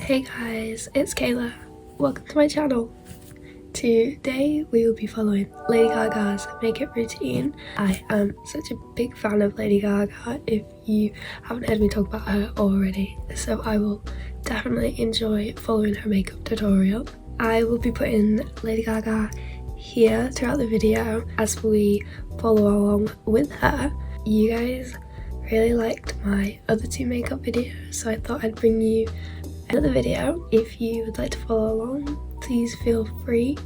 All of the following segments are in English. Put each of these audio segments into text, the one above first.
Hey guys, it's Kayla. Welcome to my channel. Today we will be following Lady Gaga's makeup routine. I am such a big fan of Lady Gaga if you haven't heard me talk about her already, so I will definitely enjoy following her makeup tutorial. I will be putting Lady Gaga here throughout the video as we follow along with her. You guys really liked my other two makeup videos, so I thought I'd bring you another video. If you would like to follow along, please feel free.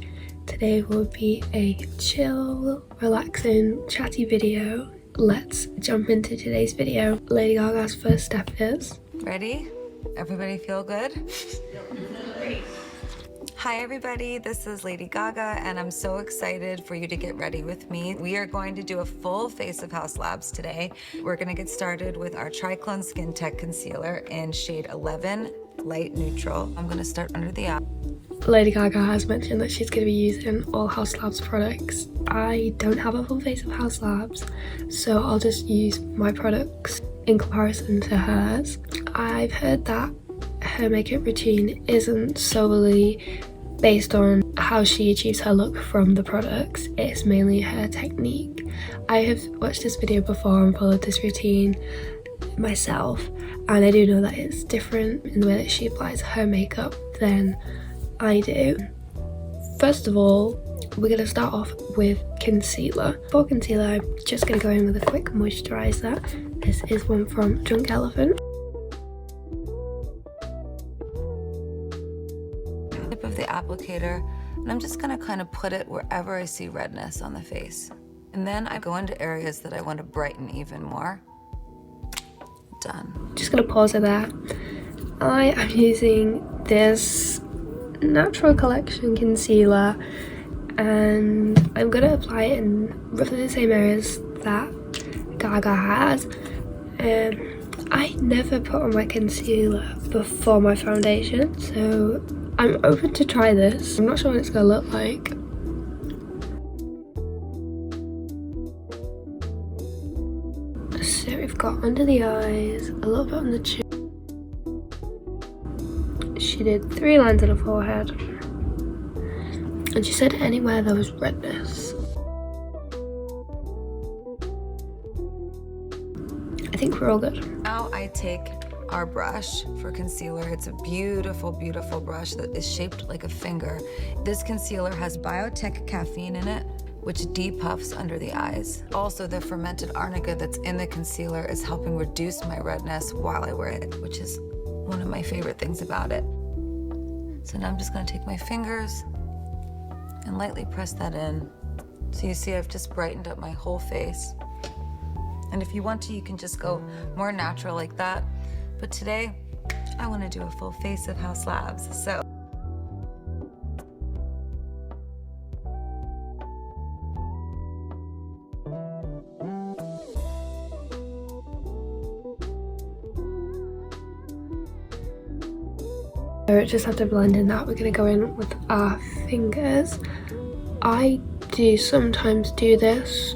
Today will be a chill, relaxing, chatty video. Let's jump into today's video. Lady Gaga's first step is... Ready? Everybody feel good? Hi everybody, this is Lady Gaga and I'm so excited for you to get ready with me. We are going to do a full face of Haus Labs today. We're gonna get started with our Triclone Skin Tech Concealer in shade 11, Light Neutral. I'm gonna start under the eye. Lady Gaga has mentioned that she's going to be using all Haus Labs products. I don't have a full face of Haus Labs, so I'll just use my products in comparison to hers. I've heard that her makeup routine isn't solely based on how she achieves her look from the products, it's mainly her technique. I have watched this video before and followed this routine myself, and I do know that it's different in the way that she applies her makeup than I do. First of all, we're going to start off with concealer. For concealer, I'm just going to go in with a quick moisturiser. This is one from Drunk Elephant. Tip of the applicator, and I'm just going to kind of put it wherever I see redness on the face. And then I go into areas that I want to brighten even more. Done. Just going to pause it there. I am using this Natural Collection concealer and I'm going to apply it in roughly the same areas that Gaga has. I never put on my concealer before my foundation, so I'm open to try this. I'm not sure what it's going to look like. So we've got under the eyes, a little bit on the chin. She did 3 lines on her forehead, and she said anywhere there was redness. I think we're all good. Now I take our brush for concealer. It's a beautiful, beautiful brush that is shaped like a finger. This concealer has biotech caffeine in it, which depuffs under the eyes. Also, the fermented arnica that's in the concealer is helping reduce my redness while I wear it, which is one of my favorite things about it. So now I'm just gonna take my fingers and lightly press that in. So you see I've just brightened up my whole face. And if you want to, you can just go more natural like that. But today, I wanna do a full face of Haus Labs. So. So just have to blend in that. We're going to go in with our fingers. I do sometimes do this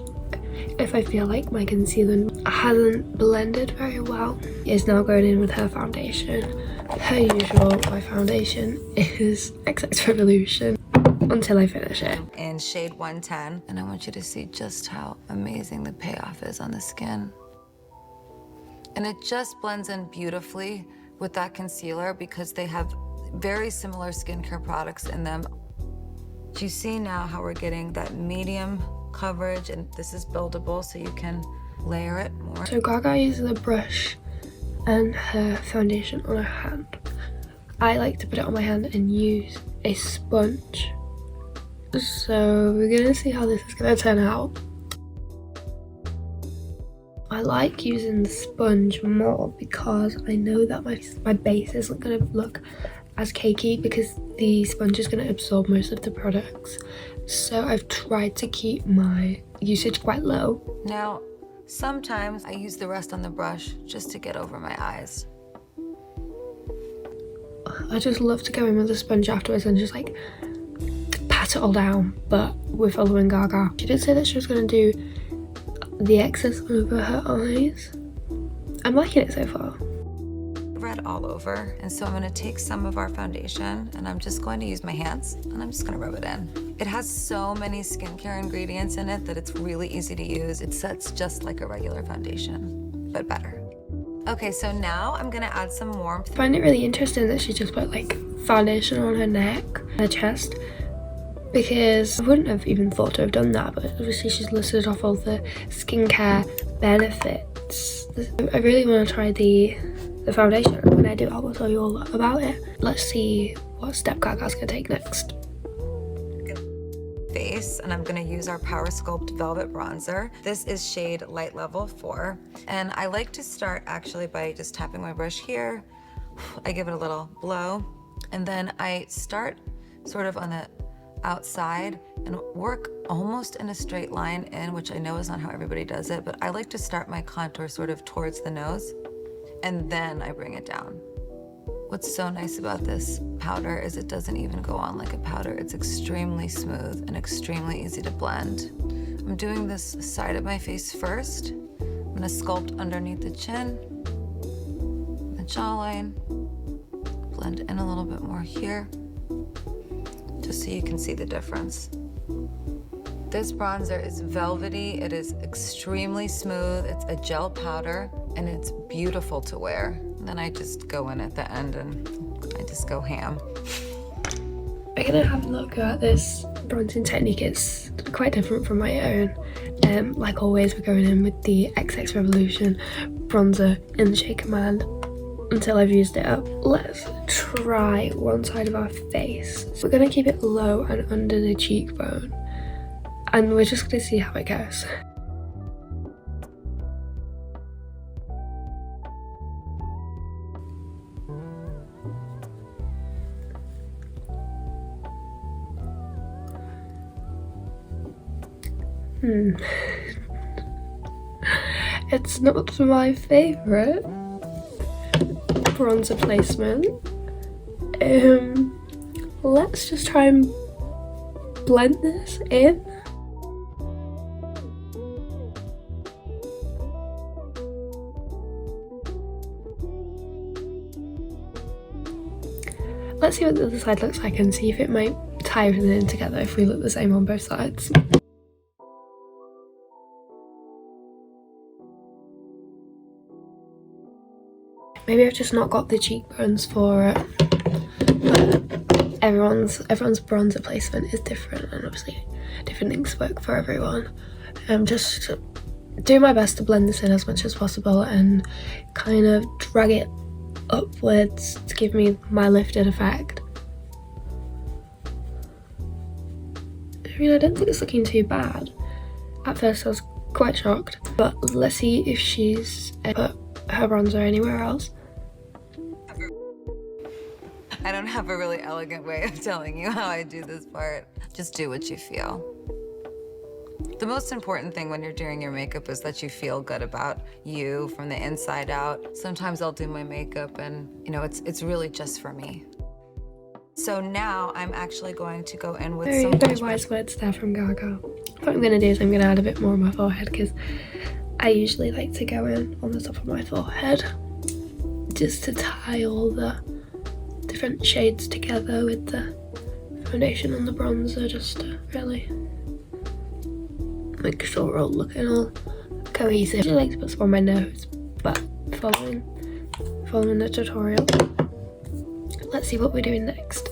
if I feel like my concealer hasn't blended very well. Is now going in with her foundation. Per usual, my foundation is XX Revolution until I finish it. In shade 110, and I want you to see just how amazing the payoff is on the skin. And it just blends in beautifully with that concealer because they have very similar skincare products in them. Do you see now how we're getting that medium coverage, and this is buildable so you can layer it more? So Gaga uses a brush and her foundation on her hand. I like to put it on my hand and use a sponge. So we're gonna see how this is gonna turn out. I like using the sponge more because I know that my base isn't going to look as cakey because the sponge is going to absorb most of the products. So I've tried to keep my usage quite low. Now, sometimes I use the rest on the brush just to get over my eyes. I just love to go in with a sponge afterwards and just like pat it all down, but we're following Gaga. She did say that she was going to do the excess over her eyes. I'm liking it so far. Red all over, and so I'm gonna take some of our foundation and I'm just going to use my hands and I'm just gonna rub it in. It has so many skincare ingredients in it that it's really easy to use. It sets just like a regular foundation, but better. Okay, so now I'm gonna add some warmth. I find it really interesting that she just put like foundation on her neck, her chest, because I wouldn't have even thought to have done that, but obviously she's listed off all the skincare benefits. I really want to try the foundation. When I do, I will tell you all about it. Let's see what step Gaga's gonna take next. Face, and I'm gonna use our Power Sculpt Velvet Bronzer. This is shade Light Level 4. And I like to start actually by just tapping my brush here. I give it a little blow, and then I start sort of on the outside and work almost in a straight line in, which I know is not how everybody does it, but I like to start my contour sort of towards the nose, and then I bring it down. What's so nice about this powder is it doesn't even go on like a powder. It's extremely smooth and extremely easy to blend. I'm doing this side of my face first. I'm gonna sculpt underneath the chin, the jawline, blend in a little bit more here, just so you can see the difference. This bronzer is velvety, it is extremely smooth, it's a gel powder, and it's beautiful to wear. And then I just go in at the end and I just go ham. We're gonna have a look at this bronzing technique. It's quite different from my own. Like always, we're going in with the XX Revolution bronzer in the shade Command until I've used it up. Let's try one side of our face. We're gonna keep it low and under the cheekbone, and we're just gonna see how it goes. It's not my favourite bronzer placement. Let's just try and blend this in. Let's see what the other side looks like and see if it might tie everything in together if we look the same on both sides. Maybe I've just not got the cheekbones for it, but everyone's bronzer placement is different, and obviously different things work for everyone. Just do my best to blend this in as much as possible and kind of drag it upwards to give me my lifted effect. I mean, I don't think it's looking too bad. At first I was quite shocked, but let's see if she's put her bronzer anywhere else. I don't have a really elegant way of telling you how I do this part. Just do what you feel. The most important thing when you're doing your makeup is that you feel good about you from the inside out. Sometimes I'll do my makeup and, you know, it's really just for me. So now I'm actually going to go in with some very wise words there from Gaga. What I'm going to do is I'm going to add a bit more on my forehead, because I usually like to go in on the top of my forehead just to tie all the different shades together with the foundation and the bronzer, just to really make sure we're all looking all cohesive. I like to put some on my nose, but following the tutorial. Let's see what we're doing next.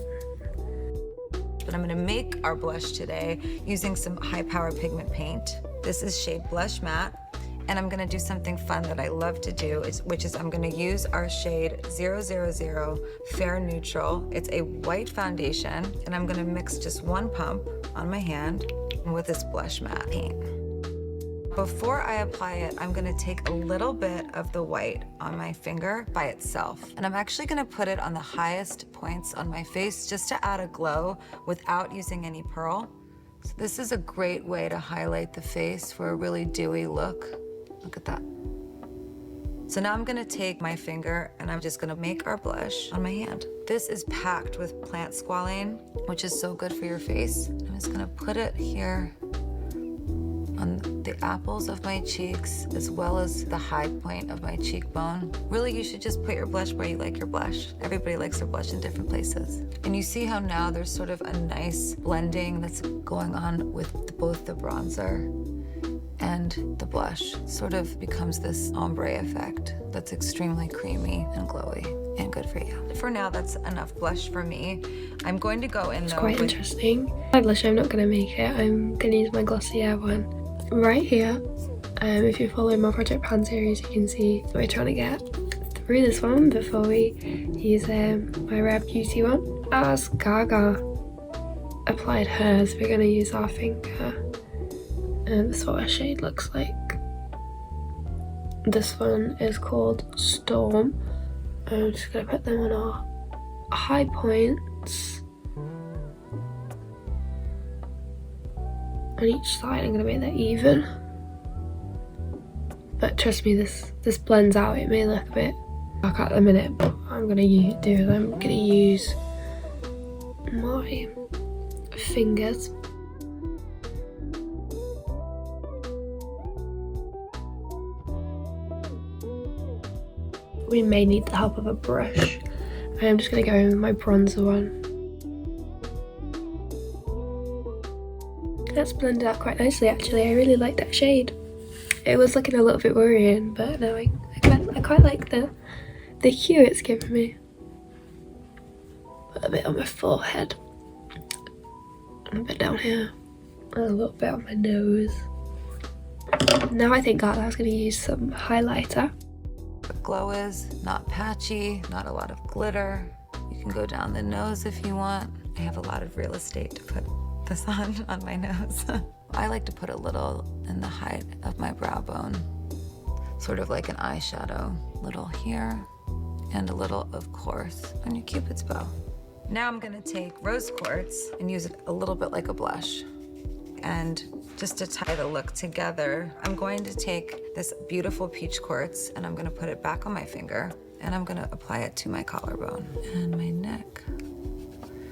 But I'm gonna make our blush today using some high power pigment paint. This is shade Blush Matte. And I'm gonna do something fun that I love to do, which is I'm gonna use our shade 000 Fair Neutral. It's a white foundation, and I'm gonna mix just one pump on my hand with this Blush Matte paint. Before I apply it, I'm gonna take a little bit of the white on my finger by itself. And I'm actually gonna put it on the highest points on my face just to add a glow without using any pearl. So this is a great way to highlight the face for a really dewy look. Look at that. So now I'm gonna take my finger and I'm just gonna make our blush on my hand. This is packed with plant squalane, which is so good for your face. I'm just gonna put it here on the apples of my cheeks as well as the high point of my cheekbone. Really, you should just put your blush where you like your blush. Everybody likes their blush in different places. And you see how now there's sort of a nice blending that's going on with both the bronzer and the blush. Sort of becomes this ombre effect that's extremely creamy and glowy and good for you. For now, that's enough blush for me. I'm going to go in It's though quite interesting. My blush, I'm not going to make it. I'm going to use my Glossier one. Right here, if you follow my Project Pan series, you can see we're trying to get through this one before we use my Rare Beauty one. As Gaga applied hers, we're going to use our finger. And this is what our shade looks like. This one is called Storm. I'm just going to put them on our high points. On each side, I'm going to make that even. But trust me, this blends out. It may look a bit dark at the minute, but I'm going to use my fingers. We may need the help of a brush. I'm just going to go in with my bronzer one. That's blended out quite nicely actually. I really like that shade. It was looking a little bit worrying, but no, I quite like the hue it's given me. Put a bit on my forehead. And a bit down here. And a little bit on my nose. Now I think I was going to use some highlighter. The glow is not patchy, not a lot of glitter. You can go down the nose if you want. I have a lot of real estate to put this on my nose. I like to put a little in the height of my brow bone, sort of like an eyeshadow. Little here, and a little, of course, on your Cupid's bow. Now I'm gonna take rose quartz and use it a little bit like a blush. And just to tie the look together, I'm going to take this beautiful peach quartz and I'm gonna put it back on my finger and I'm gonna apply it to my collarbone and my neck.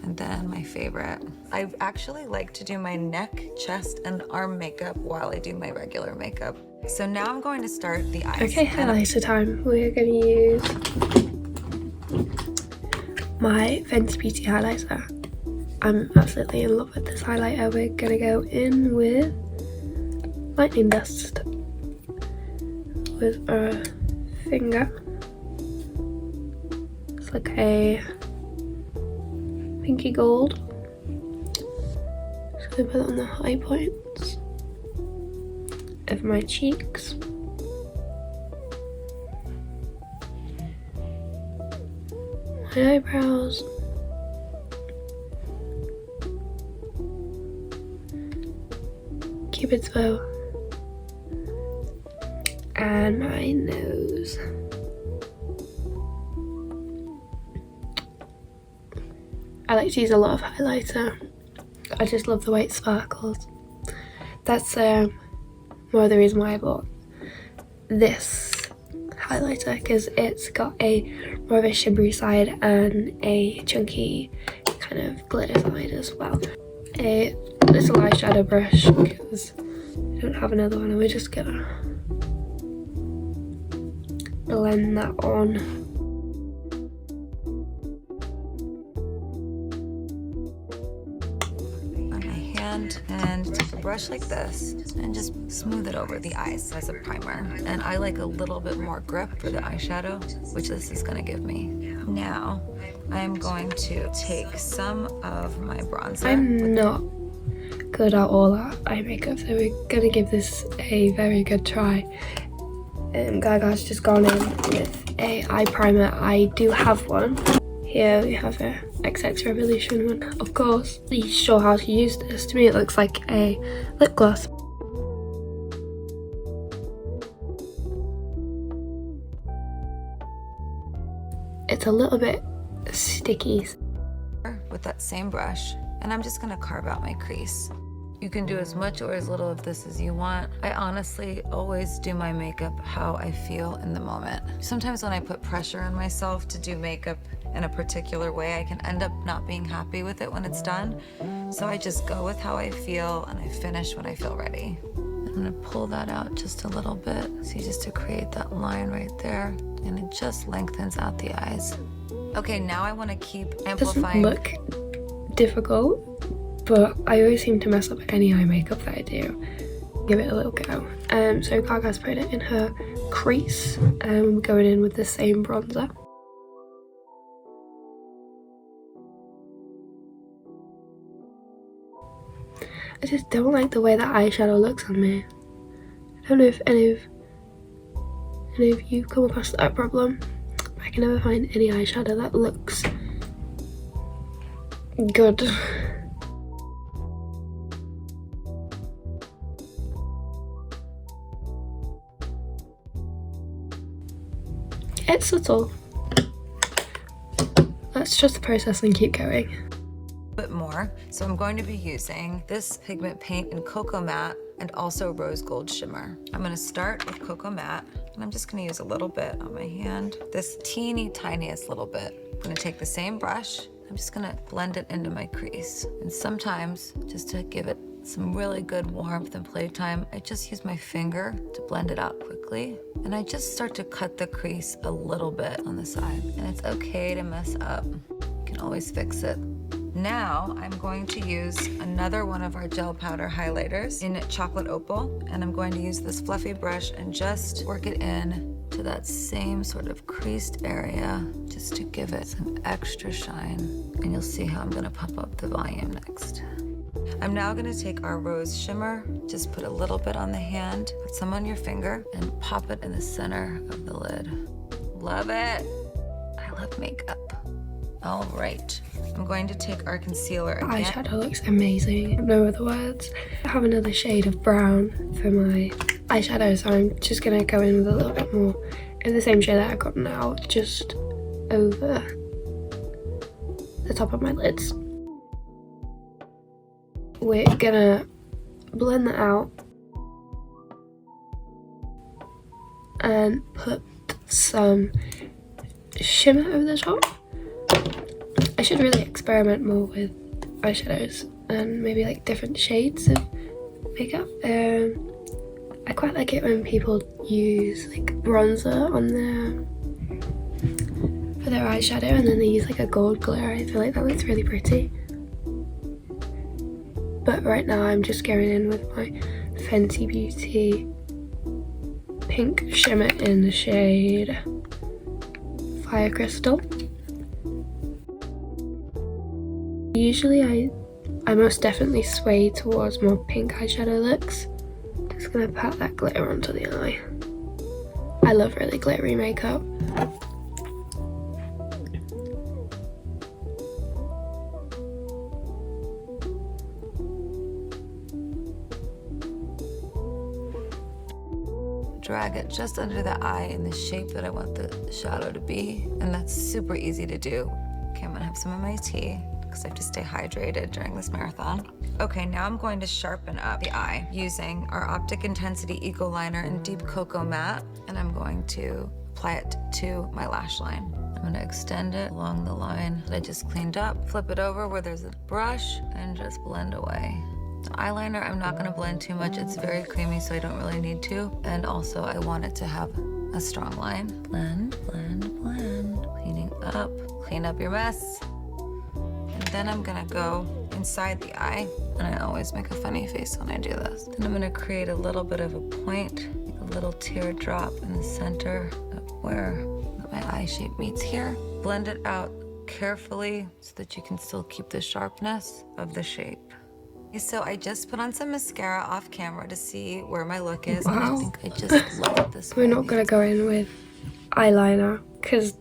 And then my favorite. I actually like to do my neck, chest, and arm makeup while I do my regular makeup. So now I'm going to start the eyes. Okay, highlighter time. We're gonna use my Fenty Beauty highlighter. I'm absolutely in love with this highlighter. We're gonna go in with lightning dust with our finger. It's like a pinky gold. Just gonna put it on the high points of my cheeks. My eyebrows. Cupid's bow. And my nose. I like to use a lot of highlighter. I just love the way it sparkles. That's more of the reason why I bought this highlighter, because it's got a more of a shimmery side and a chunky kind of glitter side as well. A little eyeshadow brush, because I don't have another one, and we're just gonna blend that on. And take a brush like this and just smooth it over the eyes as a primer. And I like a little bit more grip for the eyeshadow, which this is gonna give me. Now, I'm going to take some of my bronzer. I'm not good at all that eye makeup, so we're gonna give this a very good try. Gaga's just gone in with a eye primer. I do have one. Here we have a XX Revolution one. Of course, he's sure how to use this. To me it looks like a lip gloss. It's a little bit sticky. With that same brush, and I'm just gonna carve out my crease. You can do as much or as little of this as you want. I honestly always do my makeup how I feel in the moment. Sometimes when I put pressure on myself to do makeup in a particular way, I can end up not being happy with it when it's done. So I just go with how I feel and I finish when I feel ready. I'm gonna pull that out just a little bit. See, just to create that line right there. And it just lengthens out the eyes. Okay, now I wanna keep amplifying. It doesn't look difficult, but I always seem to mess up any eye makeup that I do. Give it a little go. So Gaga's put it in her crease, and we're going in with the same bronzer. I just don't like the way that eyeshadow looks on me. I don't know if any of you come across that problem. I can never find any eyeshadow that looks good. It's subtle. Let's trust the process and keep going. Bit more. So I'm going to be using this pigment paint in Cocoa Matte and also Rose Gold Shimmer. I'm gonna start with Cocoa Matte, and I'm just gonna use a little bit on my hand, this teeny tiniest little bit. I'm gonna take the same brush, I'm just gonna blend it into my crease. And sometimes, just to give it some really good warmth and playtime, I just use my finger to blend it out quickly. And I just start to cut the crease a little bit on the side. And it's okay to mess up. You can always fix it. Now I'm going to use another one of our gel powder highlighters in Chocolate Opal, and I'm going to use this fluffy brush and just work it in to that same sort of creased area, just to give it some extra shine. And you'll see how I'm gonna pump up the volume next. I'm now gonna take our rose shimmer, just put a little bit on the hand, put some on your finger, and pop it in the center of the lid. Love it. I love makeup. All right, I'm going to take our concealer again. Eyeshadow looks amazing, no other words. I have another shade of brown for my eyeshadow, so I'm just gonna go in with a little bit more in the same shade that I've got now, just over the top of my lids. We're gonna blend that out and put some shimmer over the top. I should really experiment more with eyeshadows and maybe like different shades of makeup. I quite like it when people use like bronzer on for their eyeshadow, and then they use like a gold glitter. I feel like that looks really pretty. But right now I'm just going in with my Fenty Beauty pink shimmer in the shade Fire Crystal. Usually I most definitely sway towards more pink eyeshadow looks. Just gonna pat that glitter onto the eye. I love really glittery makeup. Drag it just under the eye in the shape that I want the shadow to be, and that's super easy to do. Okay, I'm gonna have some of my tea, because I have to stay hydrated during this marathon. Okay, now I'm going to sharpen up the eye using our Optic Intensity Eco Liner in Deep Cocoa Matte, and I'm going to apply it to my lash line. I'm gonna extend it along the line that I just cleaned up, flip it over where there's a brush, and just blend away. The eyeliner, I'm not gonna blend too much. It's very creamy, so I don't really need to. And also, I want it to have a strong line. Blend, blend, blend. Clean up your mess. And then I'm gonna go inside the eye, and I always make a funny face when I do this. Then I'm gonna create a little bit of a point, like a little teardrop in the center of where my eye shape meets here. Blend it out carefully so that you can still keep the sharpness of the shape. So I just put on some mascara off camera to see where my look is. Wow. And I think I just love it this way. We're not gonna go in with eyeliner because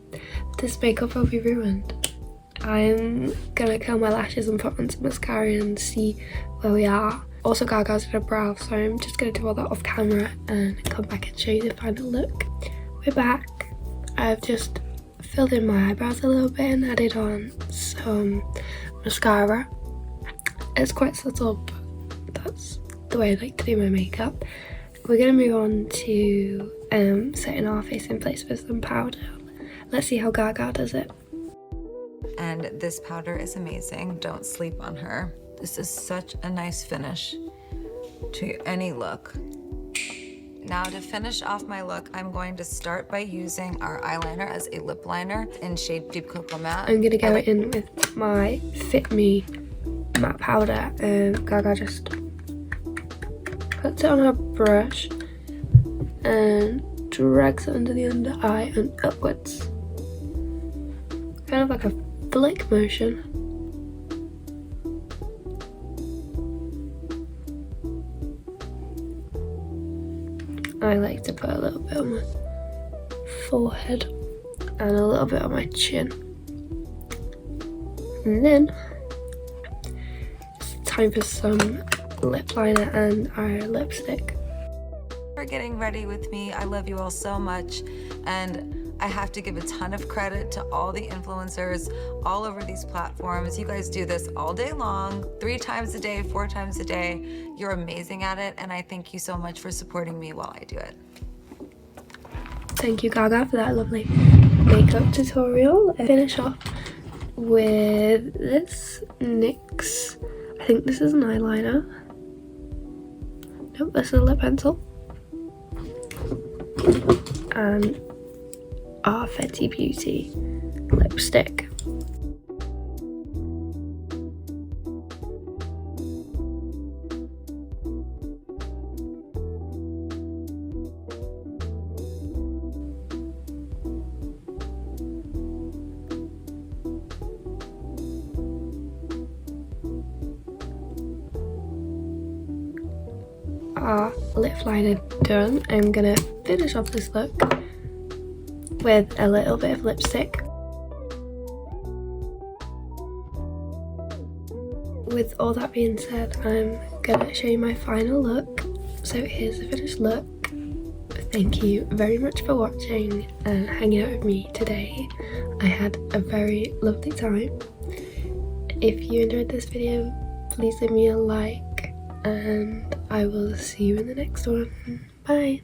this makeup will be ruined. I'm gonna curl my lashes and put on some mascara and see where we are. Also, Gaga's in a brow, so I'm just gonna do all that off camera and come back and show you the final look. We're back. I've just filled in my eyebrows a little bit and added on some mascara. It's quite subtle, but that's the way I like to do my makeup. We're gonna move on to setting our face in place with some powder. Let's see how Gaga does it. And this powder is amazing. Don't sleep on her. This is such a nice finish to any look. Now to finish off my look, I'm going to start by using our eyeliner as a lip liner in shade Deep Cocoa Matte. I'm gonna go in with my Fit Me matte powder, and Gaga just puts it on her brush and drags it under the under eye and upwards. Kind of like a flick motion. I like to put a little bit on my forehead and a little bit on my chin. And then it's time for some lip liner and our lipstick. For getting ready with me. I love you all so much, and I have to give a ton of credit to all the influencers all over these platforms. You guys do this all day long, 3 times a day, 4 times a day. You're amazing at it, and I thank you so much for supporting me while I do it. Thank you, Gaga, for that lovely makeup tutorial. I finish off with this NYX, I think this is an eyeliner. Nope, this is a lip pencil. And our Fenty Beauty lipstick. Our lip liner done. I'm gonna finish off this look with a little bit of lipstick. With all that being said, I'm gonna show you my final look. So here's the finished look. Thank you very much for watching and hanging out with me today. I had a very lovely time. If you enjoyed this video, please leave me a like, and I will see you in the next one. Bye!